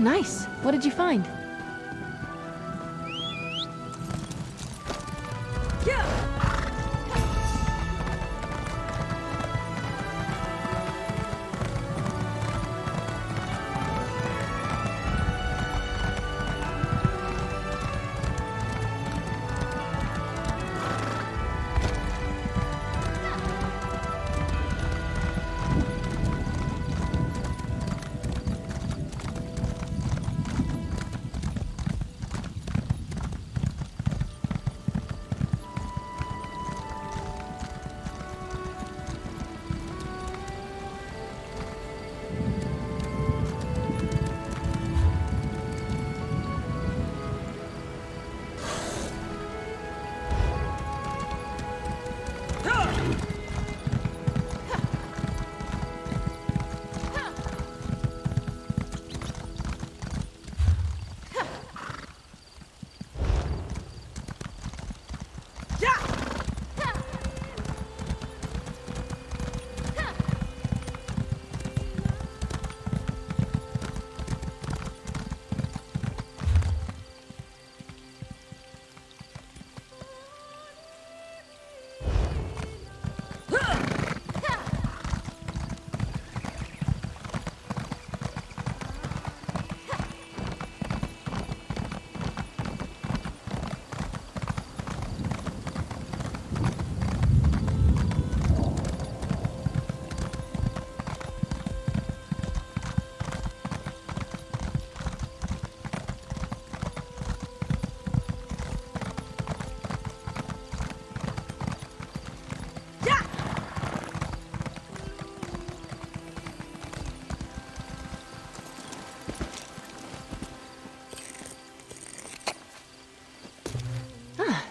Nice. What did you find?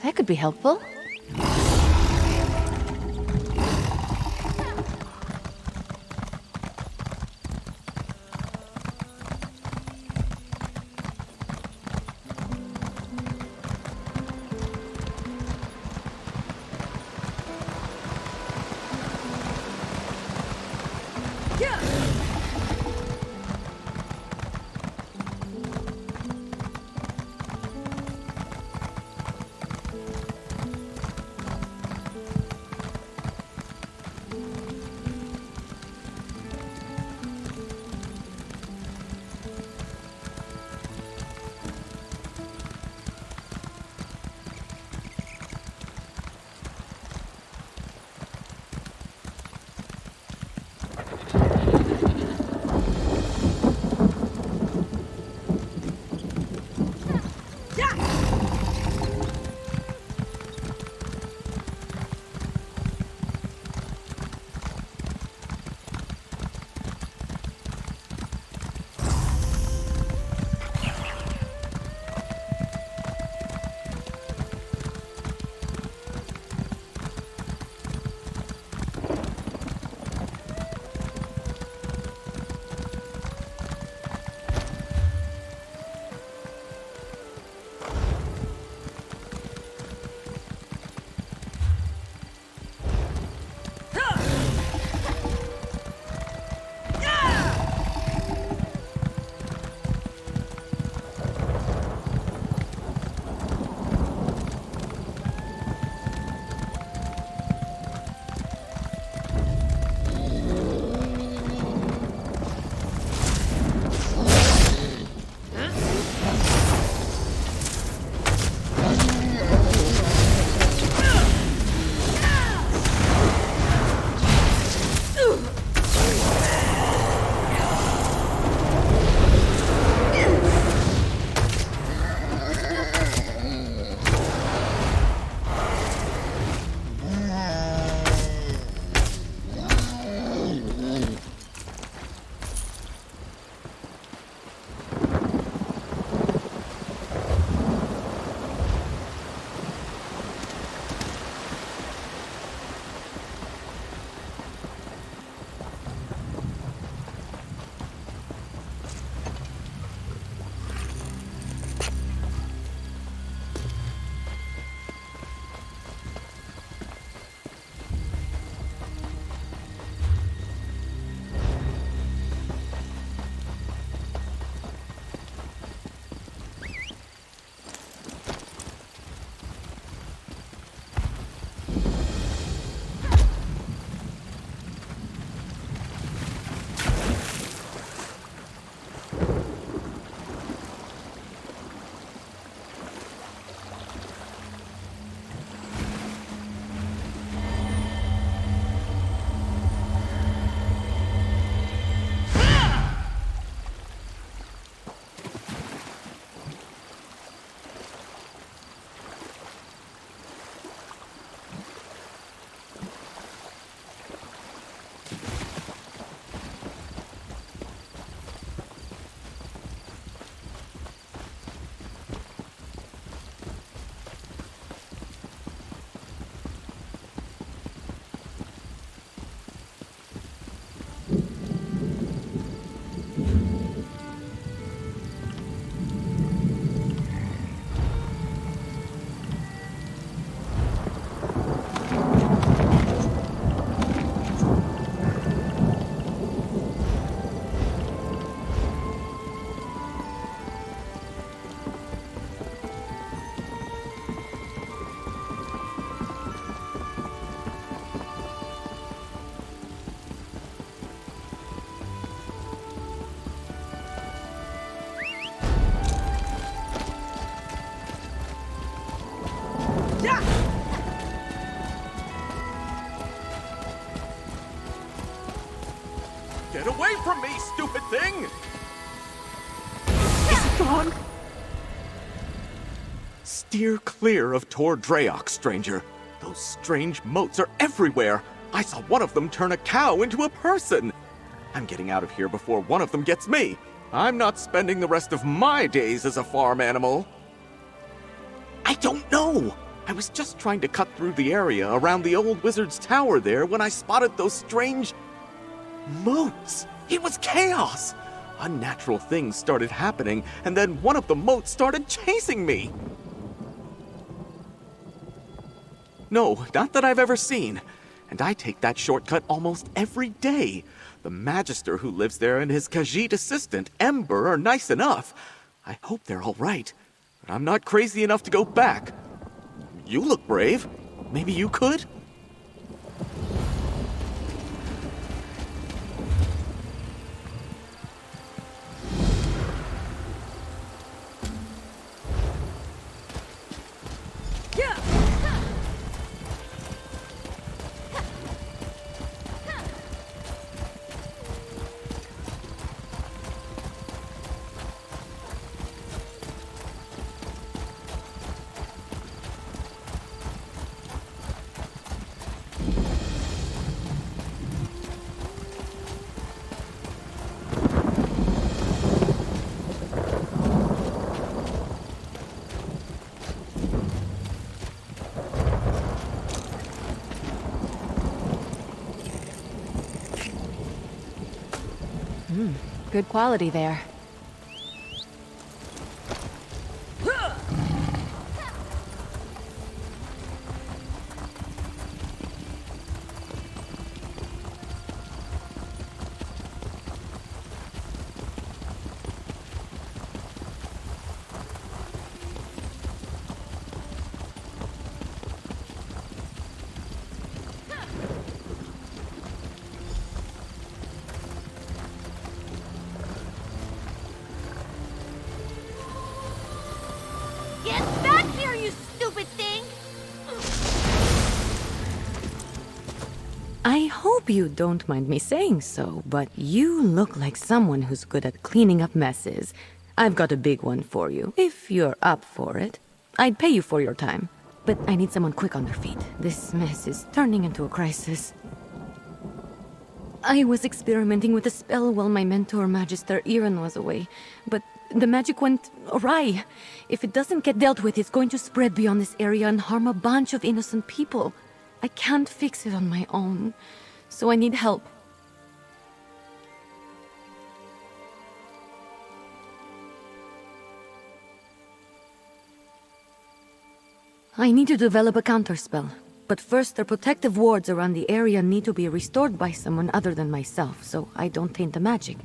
That could be helpful. Get away from me, stupid thing! Is it gone? Steer clear of Tor Dreyok, stranger. Those strange motes are everywhere. I saw one of them turn a cow into a person. I'm getting out of here before one of them gets me. I'm not spending the rest of my days as a farm animal. I don't know. I was just trying to cut through the area around the old wizard's tower there when I spotted those strange motes. It was chaos. Unnatural things started happening, and then one of the motes started chasing me. No, not that I've ever seen. And I take that shortcut almost every day. The Magister who lives there and his Khajiit assistant, Ember, are nice enough. I hope they're all right. But I'm not crazy enough to go back. You look brave. Maybe you could? Good quality there. Get back here, you stupid thing! I hope you don't mind me saying so, but you look like someone who's good at cleaning up messes. I've got a big one for you, if you're up for it. I'd pay you for your time, but I need someone quick on their feet. This mess is turning into a crisis. I was experimenting with a spell while my mentor, Magister Iren, was away, but the magic went awry. If it doesn't get dealt with, it's going to spread beyond this area and harm a bunch of innocent people. I can't fix it on my own, so I need help. I need to develop a counterspell, but first the protective wards around the area need to be restored by someone other than myself, so I don't taint the magic.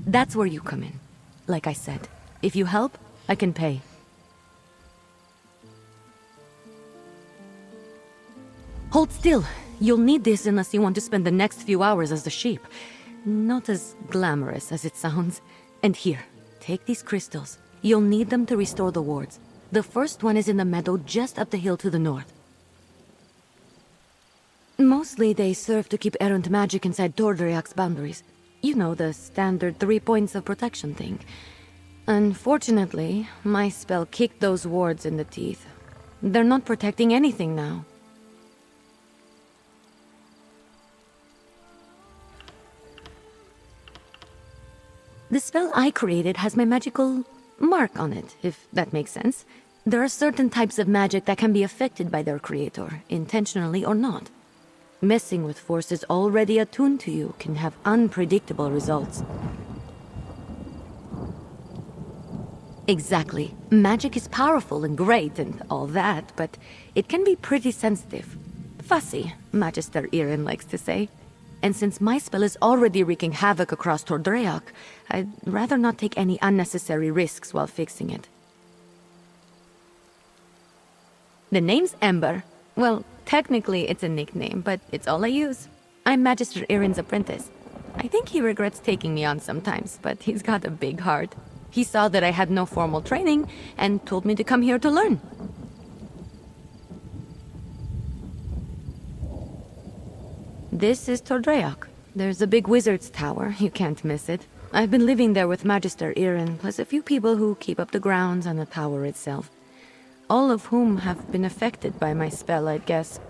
That's where you come in. Like I said, if you help, I can pay. Hold still. You'll need this unless you want to spend the next few hours as a sheep. Not as glamorous as it sounds. And here, take these crystals. You'll need them to restore the wards. The first one is in the meadow just up the hill to the north. Mostly they serve to keep errant magic inside Tordriak's boundaries. You know, the standard 3 points of protection thing. Unfortunately, my spell kicked those wards in the teeth. They're not protecting anything now. The spell I created has my magical mark on it, if that makes sense. There are certain types of magic that can be affected by their creator, intentionally or not. Messing with forces already attuned to you can have unpredictable results. Exactly. Magic is powerful and great and all that, but it can be pretty sensitive. Fussy, Magister Iren likes to say. And since my spell is already wreaking havoc across Tordreak, I'd rather not take any unnecessary risks while fixing it. The name's Ember. Well, technically it's a nickname, but it's all I use. I'm Magister Iren's apprentice. I think he regrets taking me on sometimes, but he's got a big heart. He saw that I had no formal training and told me to come here to learn. This is Tordreok. There's a big wizard's tower. You can't miss it. I've been living there with Magister Irin, plus a few people who keep up the grounds and the tower itself. All of whom have been affected by my spell, I'd guess.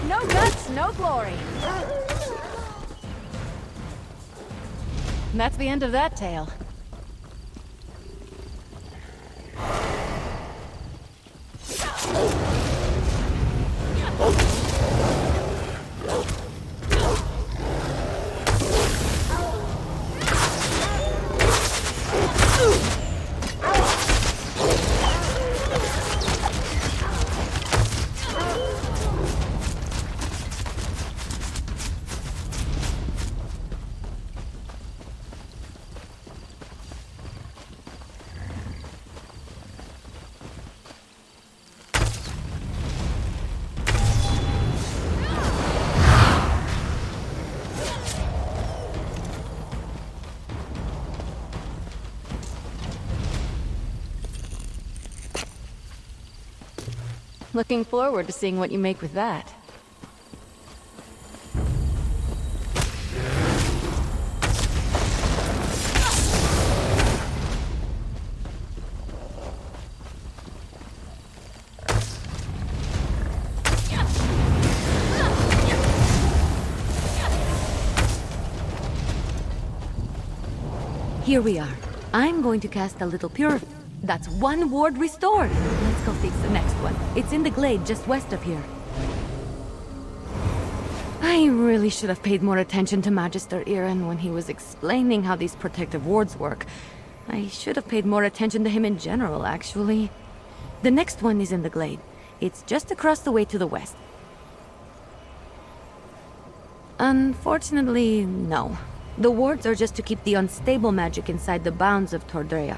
No guts, no glory. And that's the end of that tale. Looking forward to seeing what you make with that. Here we are. I'm going to cast a little pure... That's one ward restored! Let's go fix the next one. It's in the glade just west of here. I really should have paid more attention to Magister Irin when he was explaining how these protective wards work. I should have paid more attention to him in general, actually. The next one is in the glade. It's just across the way to the west. Unfortunately, no. The wards are just to keep the unstable magic inside the bounds of Tordrea.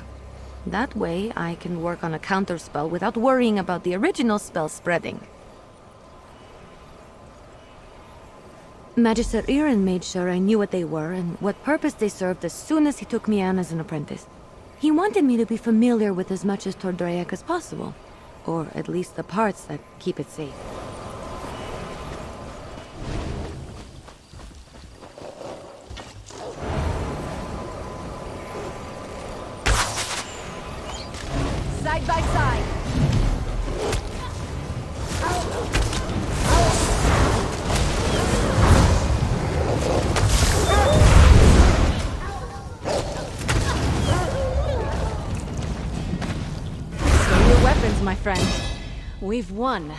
That way, I can work on a counterspell without worrying about the original spell spreading. Magister Irin made sure I knew what they were and what purpose they served as soon as he took me on as an apprentice. He wanted me to be familiar with as much as Tordreac as possible, or at least the parts that keep it safe. Side by side. Stow your weapons, my friend. We've won.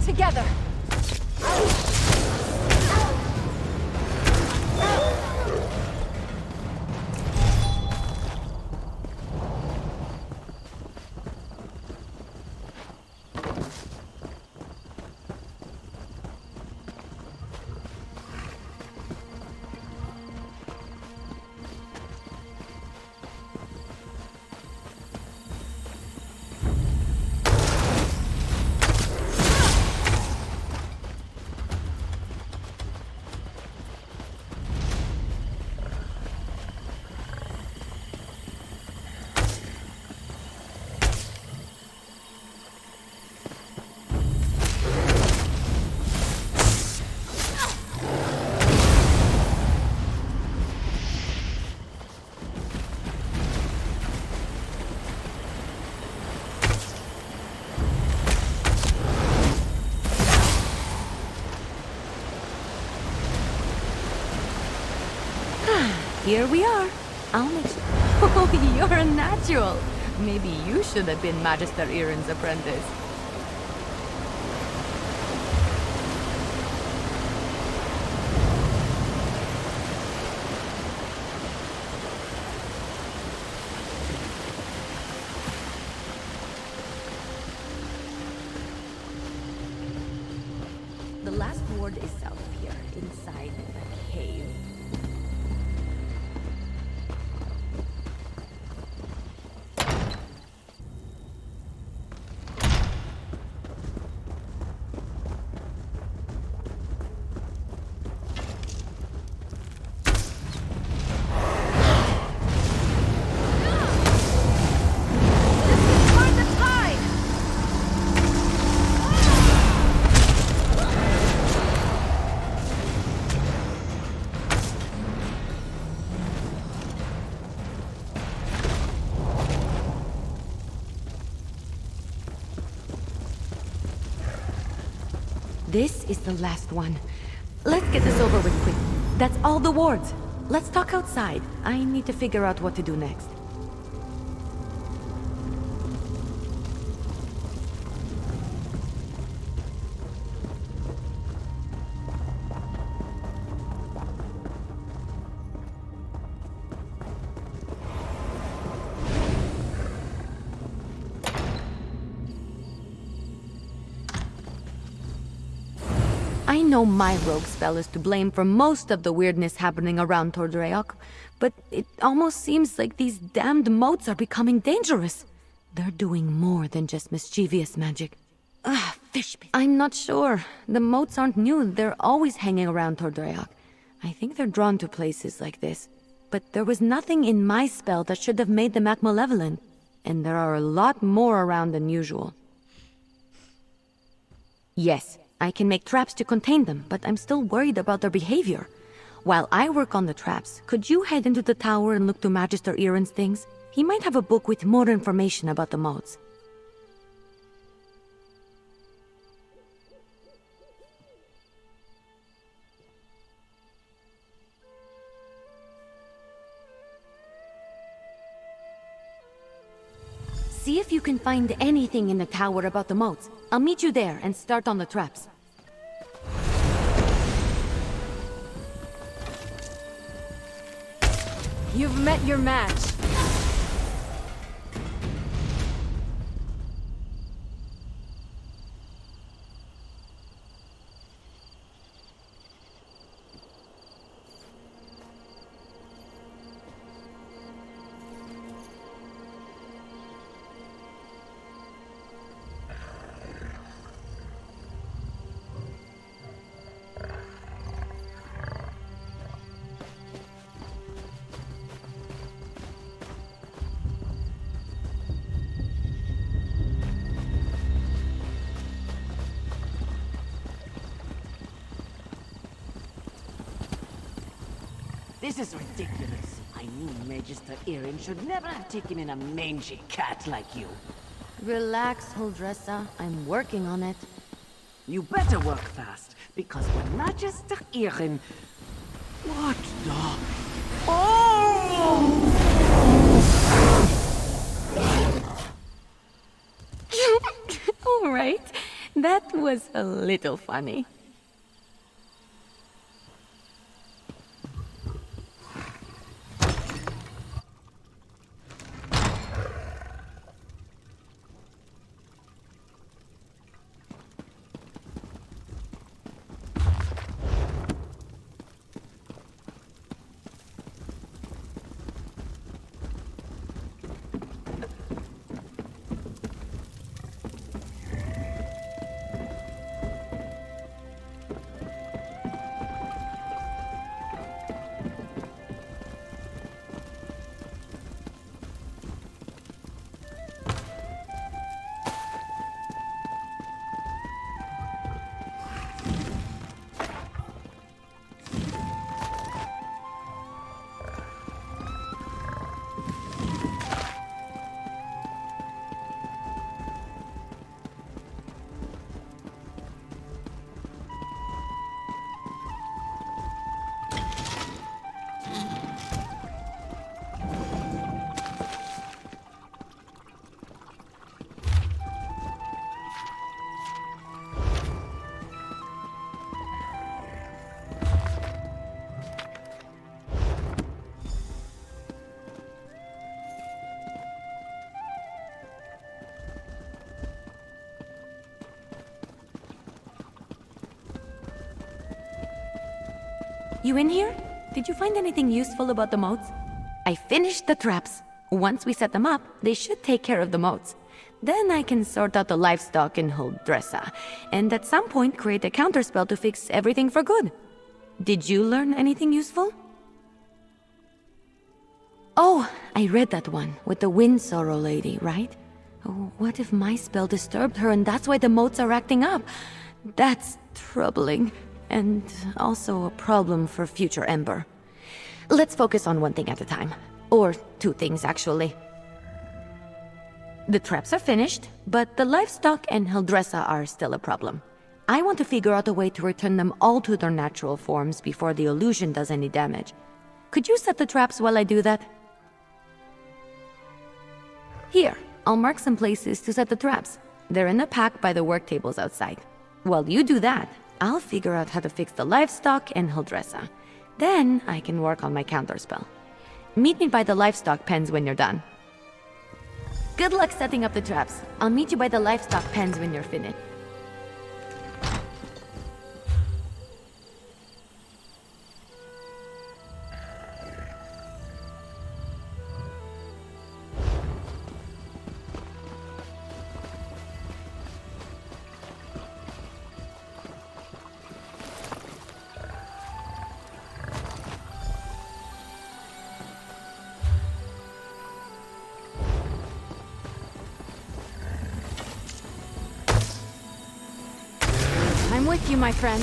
Together. Here we are. I'll make sure. Oh, you're a natural. Maybe you should have been Magister Iren's apprentice. The last ward is south of here, inside the cave. Turn the tide! This is the last one. Let's get this over with quick. That's all the wards. Let's talk outside. I need to figure out what to do next. I know my rogue spell is to blame for most of the weirdness happening around Tordreok, but it almost seems like these damned moats are becoming dangerous. They're doing more than just mischievous magic. Fish. I'm not sure. The moats aren't new. They're always hanging around Tordreok. I think they're drawn to places like this. But there was nothing in my spell that should have made them act malevolent. And there are a lot more around than usual. Yes, I can make traps to contain them, but I'm still worried about their behavior. While I work on the traps, could you head into the tower and look to Magister Iren's things? He might have a book with more information about the moats. See if you can find anything in the tower about the moats. I'll meet you there and start on the traps. You've met your match. This is ridiculous. I knew Magister Iren should never have taken in a mangy cat like you. Relax, Huldressa. I'm working on it. You better work fast, because when Magister Iren... What the... Oh! All right. That was a little funny. You in here? Did you find anything useful about the moats? I finished the traps. Once we set them up, they should take care of the moats. Then I can sort out the livestock in Huldressa, and at some point create a counterspell to fix everything for good. Did you learn anything useful? Oh, I read that one, with the wind sorrow lady, right? Oh, what if my spell disturbed her and that's why the moats are acting up? That's troubling, and also a problem for future Ember. Let's focus on one thing at a time. Or two things, actually. The traps are finished, but the livestock and Huldressa are still a problem. I want to figure out a way to return them all to their natural forms before the illusion does any damage. Could you set the traps while I do that? Here, I'll mark some places to set the traps. They're in a pack by the work tables outside. While you do that, I'll figure out how to fix the livestock and Huldressa. Then I can work on my counterspell. Meet me by the livestock pens when you're done. Good luck setting up the traps. I'll meet you by the livestock pens when you're finished. I'm with you, my friend.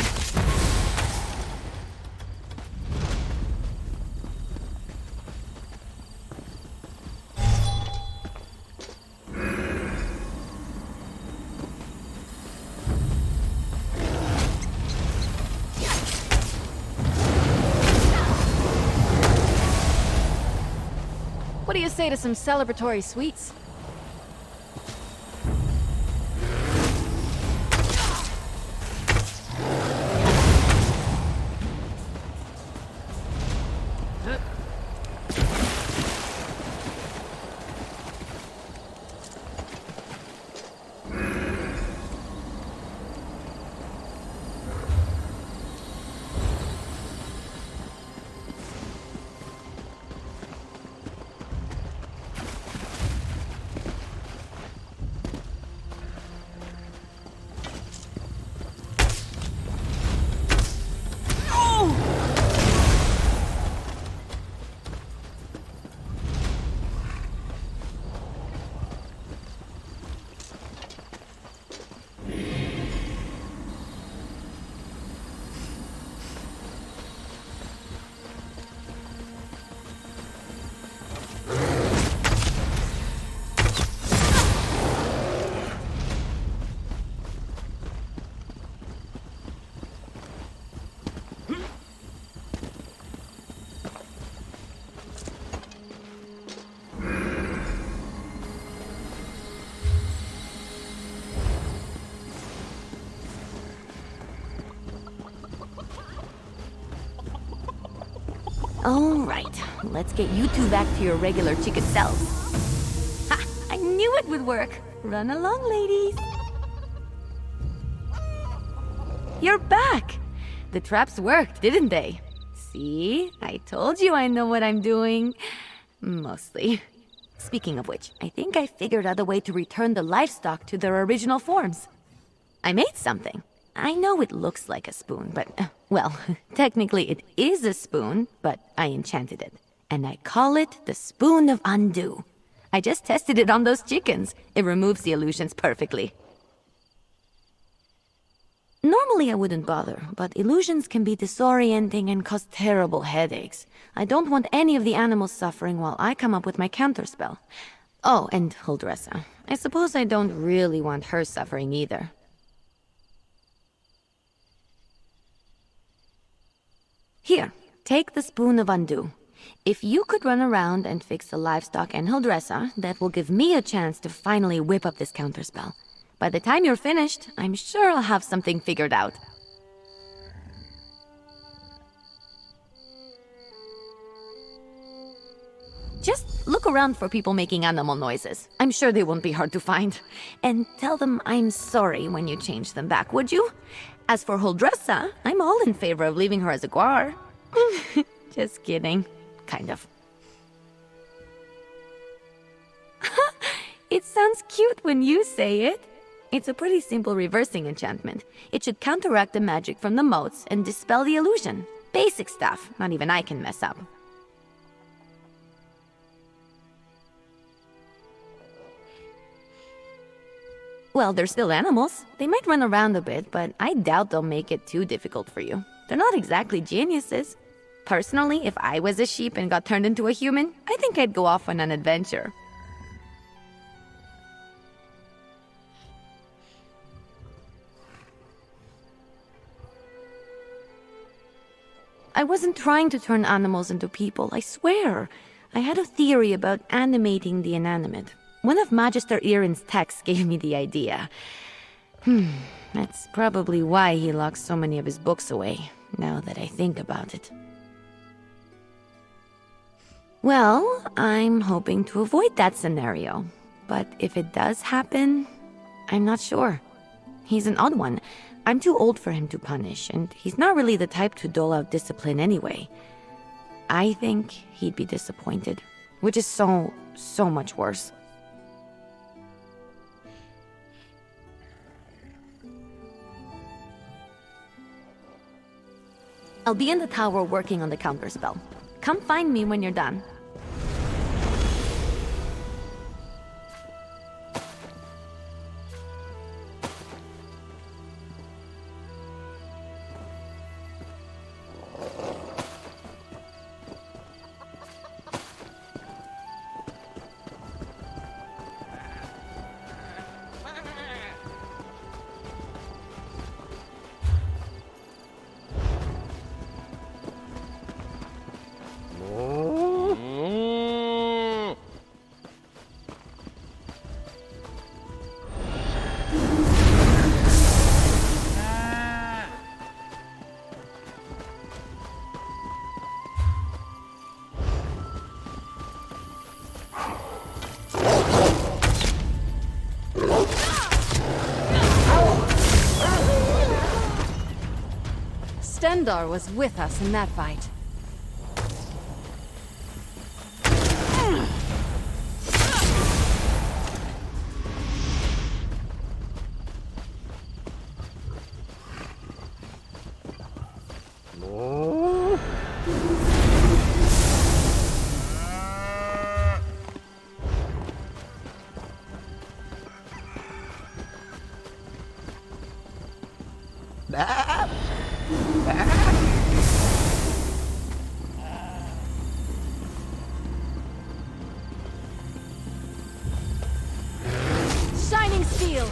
What do you say to some celebratory sweets? All right, let's get you two back to your regular chicken selves. Ha! I knew it would work. Run along, ladies. You're back! The traps worked, didn't they? See? I told you I know what I'm doing. Mostly. Speaking of which, I think I figured out a way to return the livestock to their original forms. I made something. I know it looks like a spoon, but, well, technically it is a spoon, but I enchanted it. And I call it the Spoon of Undo. I just tested it on those chickens. It removes the illusions perfectly. Normally I wouldn't bother, but illusions can be disorienting and cause terrible headaches. I don't want any of the animals suffering while I come up with my counterspell. Oh, and Huldressa. I suppose I don't really want her suffering either. Here, take the Spoon of Undo. If you could run around and fix the livestock and Huldressa, that will give me a chance to finally whip up this counterspell. By the time you're finished, I'm sure I'll have something figured out. Just look around for people making animal noises. I'm sure they won't be hard to find. And tell them I'm sorry when you change them back, would you? As for Huldressa, I'm all in favor of leaving her as a guar. Just kidding. Kind of. It sounds cute when you say it. It's a pretty simple reversing enchantment. It should counteract the magic from the motes and dispel the illusion. Basic stuff, not even I can mess up. Well, they're still animals. They might run around a bit, but I doubt they'll make it too difficult for you. They're not exactly geniuses. Personally, if I was a sheep and got turned into a human, I think I'd go off on an adventure. I wasn't trying to turn animals into people, I swear. I had a theory about animating the inanimate. One of Magister Irin's texts gave me the idea. That's probably why he locks so many of his books away, now that I think about it. Well, I'm hoping to avoid that scenario. But if it does happen, I'm not sure. He's an odd one. I'm too old for him to punish, and he's not really the type to dole out discipline anyway. I think he'd be disappointed, which is so much worse. I'll be in the tower working on the counterspell. Come find me when you're done. Stendarr was with us in that fight. Shining steel!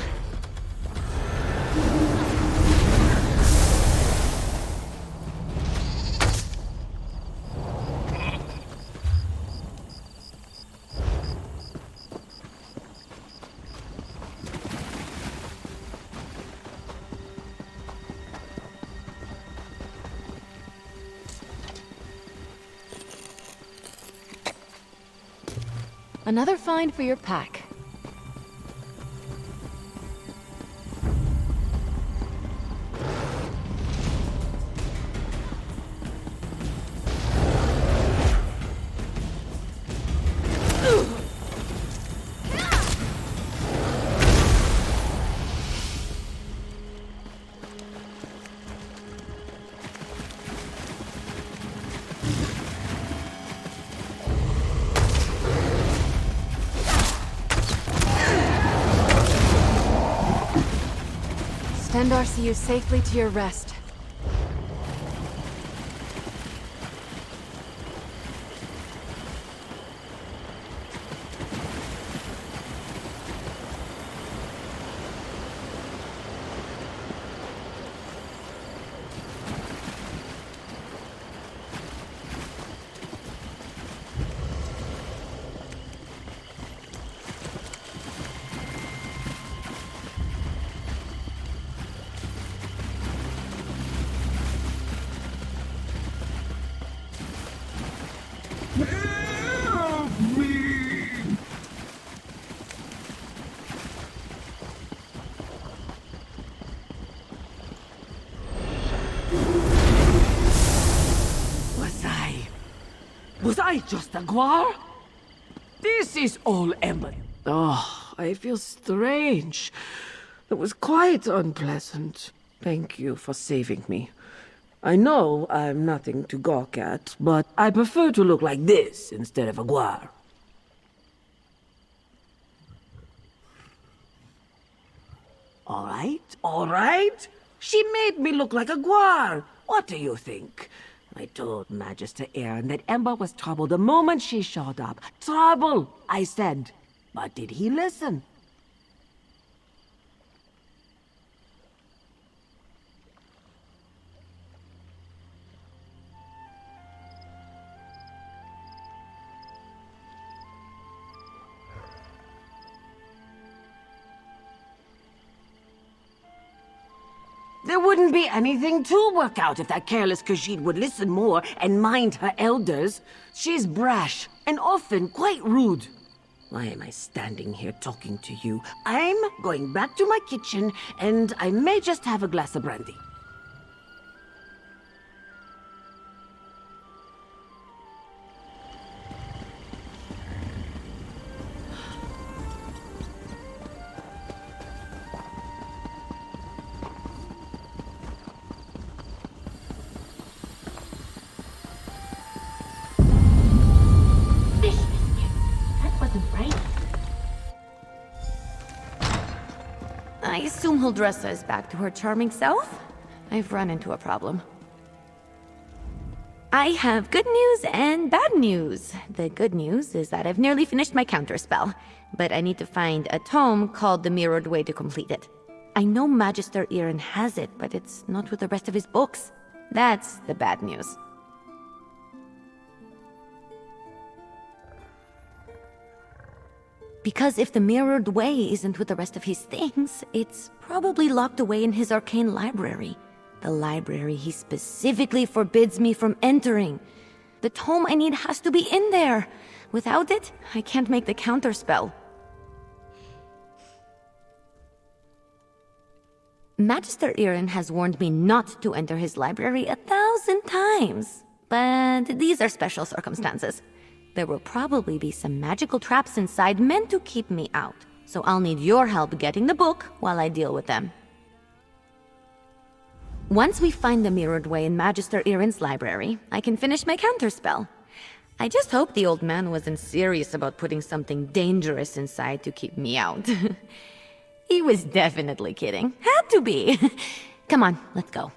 Another find for your pack. Stendarr see you safely to your rest. Was I just a guar? This is all Ember. Oh, I feel strange. It was quite unpleasant. Thank you for saving me. I know I'm nothing to gawk at, but I prefer to look like this instead of a guar. All right. She made me look like a guar. What do you think? I told Magister Aaron that Ember was trouble the moment she showed up. Trouble, I said. But did he listen? There wouldn't be anything to work out if that careless Khajiit would listen more and mind her elders. She's brash and often quite rude. Why am I standing here talking to you? I'm going back to my kitchen, and I may just have a glass of brandy. I assume he'll dress us back to her charming self? I've run into a problem. I have good news and bad news. The good news is that I've nearly finished my counterspell, but I need to find a tome called The Mirrored Way to complete it. I know Magister Aaron has it, but it's not with the rest of his books. That's the bad news. Because if the Mirrored Way isn't with the rest of his things, it's probably locked away in his arcane library. The library he specifically forbids me from entering. The tome I need has to be in there. Without it, I can't make the counterspell. Magister Aaron has warned me not to enter his library 1,000 times. But these are special circumstances. There will probably be some magical traps inside meant to keep me out, so I'll need your help getting the book while I deal with them. Once we find the Mirrored Way in Magister Aaron's library, I can finish my counterspell. I just hope the old man wasn't serious about putting something dangerous inside to keep me out. He was definitely kidding. Had to be. Come on, let's go.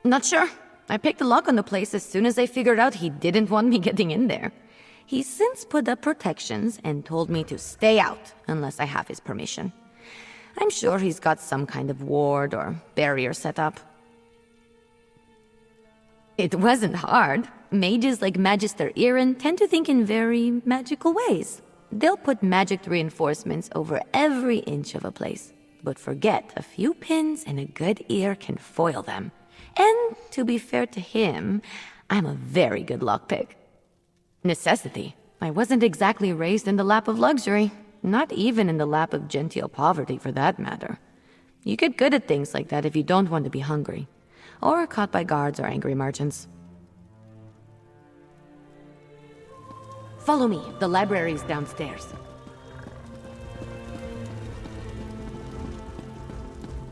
Not sure. I picked the lock on the place as soon as I figured out he didn't want me getting in there. He's since put up protections and told me to stay out unless I have his permission. I'm sure he's got some kind of ward or barrier set up. It wasn't hard. Mages like Magister Aaron tend to think in very magical ways. They'll put magic reinforcements over every inch of a place, but forget a few pins and a good ear can foil them. And, to be fair to him, I'm a very good lockpick. Necessity. I wasn't exactly raised in the lap of luxury. Not even in the lap of genteel poverty, for that matter. You get good at things like that if you don't want to be hungry. Or caught by guards or angry merchants. Follow me. The library's downstairs.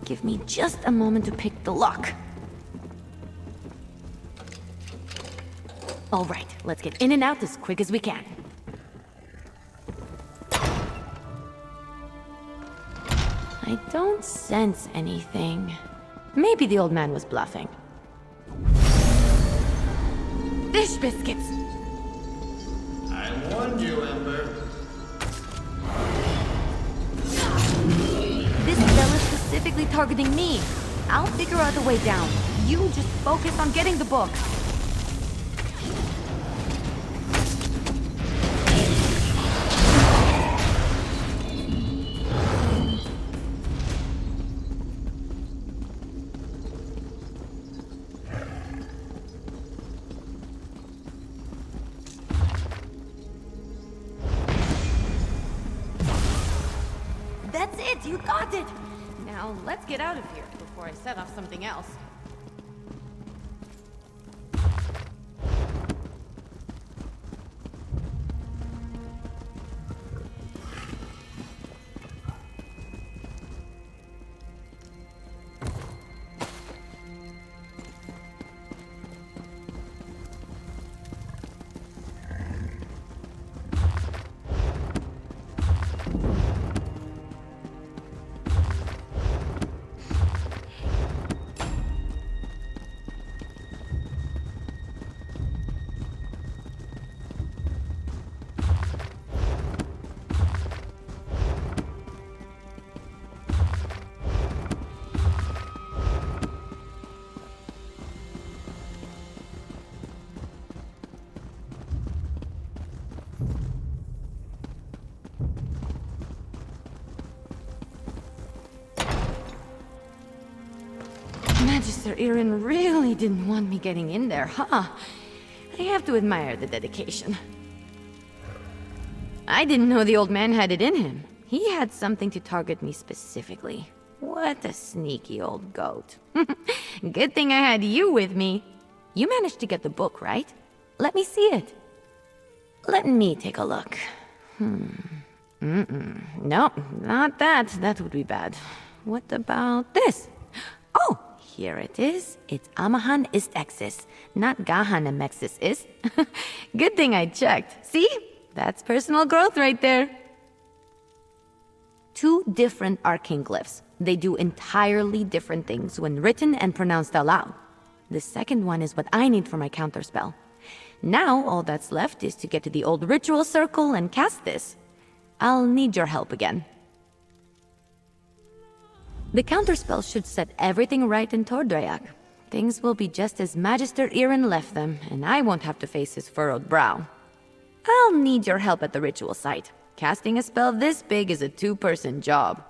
Give me just a moment to pick the lock. All right, let's get in and out as quick as we can. I don't sense anything. Maybe the old man was bluffing. Fish biscuits! I warned you, Ember. This spell is specifically targeting me. I'll figure out a way down. You just focus on getting the book. That's it! You got it! Now, let's get out of here before I set off something else. Magister Irin really didn't want me getting in there, huh? I have to admire the dedication. I didn't know the old man had it in him. He had something to target me specifically. What a sneaky old goat. Good thing I had you with me. You managed to get the book, right? Let me see it. Let me take a look. No, not that. That would be bad. What about this? Oh! Here it is. It's Amahan ist Exis, not Gahan Amexis is. Good thing I checked. See? That's personal growth right there. 2 different arcane glyphs. They do entirely different things when written and pronounced aloud. The second one is what I need for my counterspell. Now all that's left is to get to the old ritual circle and cast this. I'll need your help again. The counterspell should set everything right in Tordreyak. Things will be just as Magister Irin left them, and I won't have to face his furrowed brow. I'll need your help at the ritual site. Casting a spell this big is a 2-person job.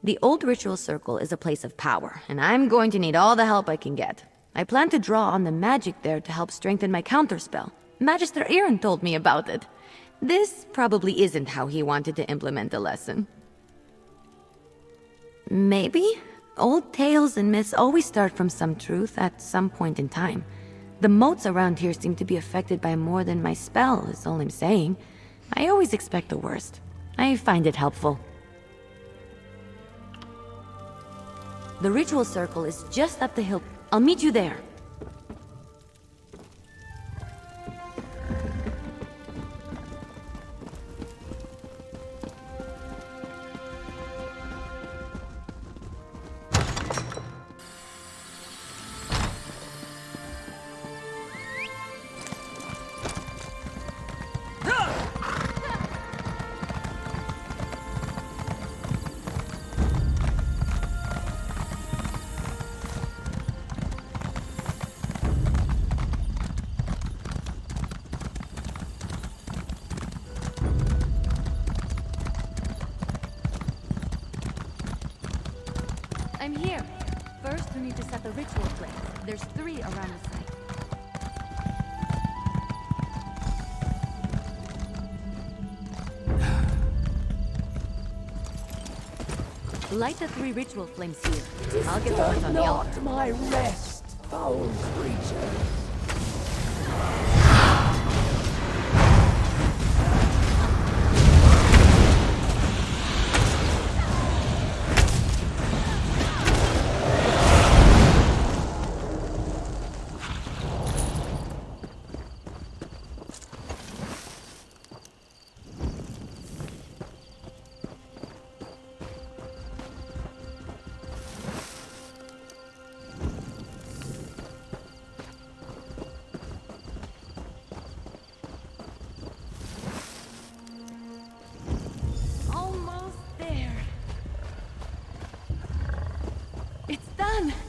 The old ritual circle is a place of power, and I'm going to need all the help I can get. I plan to draw on the magic there to help strengthen my counterspell. Magister Irin told me about it. This probably isn't how he wanted to implement the lesson. Maybe? Old tales and myths always start from some truth at some point in time. The moats around here seem to be affected by more than my spell, is all I'm saying. I always expect the worst. I find it helpful. The ritual circle is just up the hill. I'll meet you there. I'm here. First, we need to set the ritual flame. There's 3 around the site. Light the 3 ritual flames here. I'll get the ones on the altar. Not my rest, foul creature.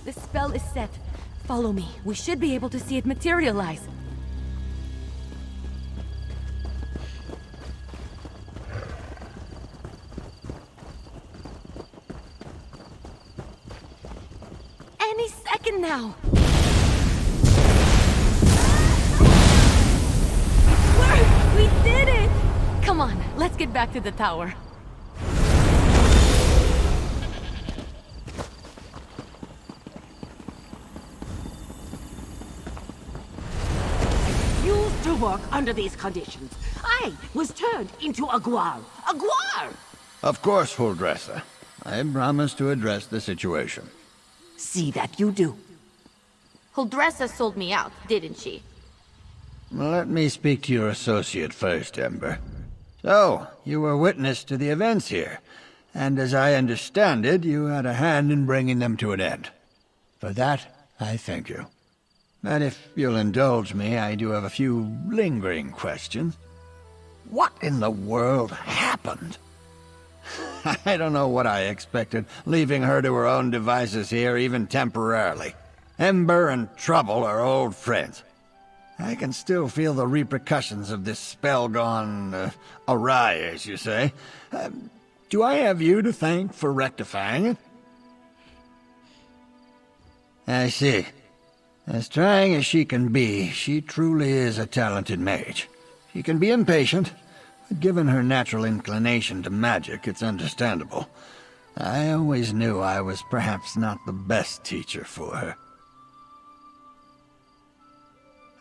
The spell is set. Follow me. We should be able to see it materialize. Any second now. It worked! We did it! Come on, let's get back to the tower. Used to work under these conditions. I was turned into a guar. A guar! Of course, Huldressa. I promise to address the situation. See that you do. Huldressa sold me out, didn't she? Let me speak to your associate first, Ember. So, you were witness to the events here, and as I understand it, you had a hand in bringing them to an end. For that, I thank you. And if you'll indulge me, I do have a few lingering questions. What in the world happened? I don't know what I expected, leaving her to her own devices here, even temporarily. Ember and Trouble are old friends. I can still feel the repercussions of this spell gone awry, as you say. Do I have you to thank for rectifying it? I see. As trying as she can be, she truly is a talented mage. She can be impatient, but given her natural inclination to magic, it's understandable. I always knew I was perhaps not the best teacher for her.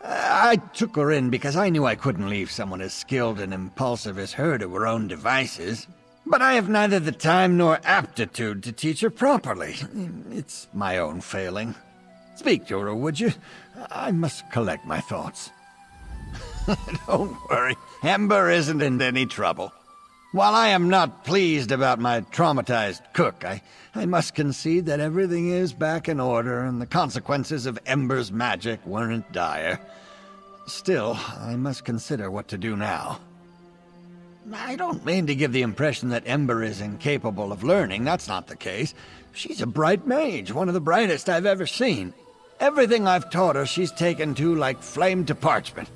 I took her in because I knew I couldn't leave someone as skilled and impulsive as her to her own devices. But I have neither the time nor aptitude to teach her properly. It's my own failing. Speak to her, would you? I must collect my thoughts. Don't worry, Ember isn't in any trouble. While I am not pleased about my traumatized cook, I must concede that everything is back in order and the consequences of Ember's magic weren't dire. Still, I must consider what to do now. I don't mean to give the impression that Ember is incapable of learning. That's not the case. She's a bright mage, one of the brightest I've ever seen. Everything I've taught her she's taken to like flame to parchment.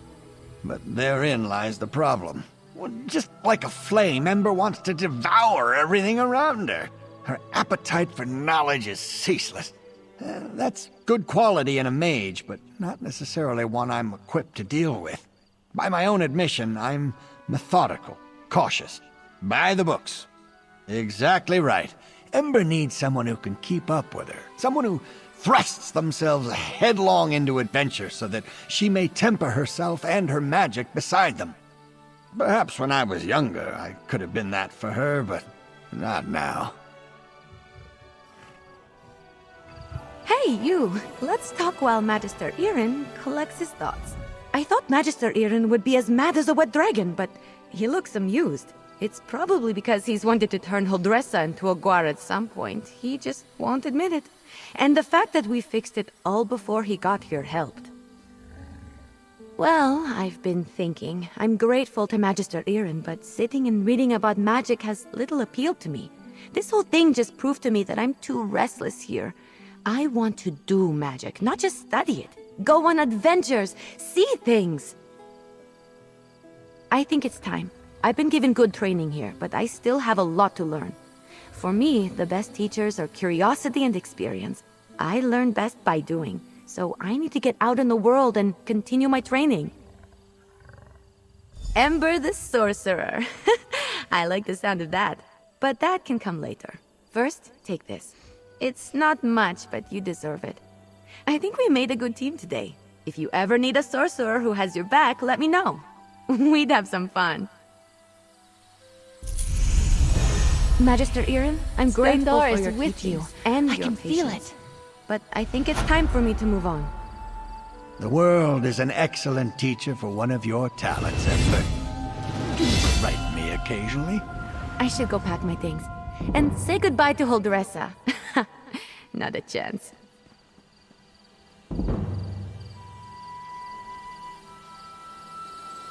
But therein lies the problem. Well, just like a flame, Ember wants to devour everything around her. Her appetite for knowledge is ceaseless. That's good quality in a mage, but not necessarily one I'm equipped to deal with. By my own admission, I'm methodical, cautious, by the books. Exactly right. Ember needs someone who can keep up with her, someone who thrusts themselves headlong into adventure so that she may temper herself and her magic beside them. Perhaps when I was younger, I could have been that for her, but not now. Hey, you! Let's talk while Magister Irin collects his thoughts. I thought Magister Irin would be as mad as a wet dragon, but he looks amused. It's probably because he's wanted to turn Huldressa into a guar at some point. He just won't admit it. And the fact that we fixed it all before he got here helped. Well, I've been thinking. I'm grateful to Magister Irin, but sitting and reading about magic has little appeal to me. This whole thing just proved to me that I'm too restless here. I want to do magic, not just study it. Go on adventures, see things. I think it's time. I've been given good training here, but I still have a lot to learn. For me, the best teachers are curiosity and experience. I learn best by doing, so I need to get out in the world and continue my training. Ember the Sorcerer. I like the sound of that, but that can come later. First, take this. It's not much, but you deserve it. I think we made a good team today. If you ever need a sorcerer who has your back, let me know. We'd have some fun. Magister Irin, I'm grateful for your teachings and your patience. I can feel it. But I think it's time for me to move on. The world is an excellent teacher for one of your talents, Ember. Do write me occasionally. I should go pack my things. And say goodbye to Huldressa. Not a chance.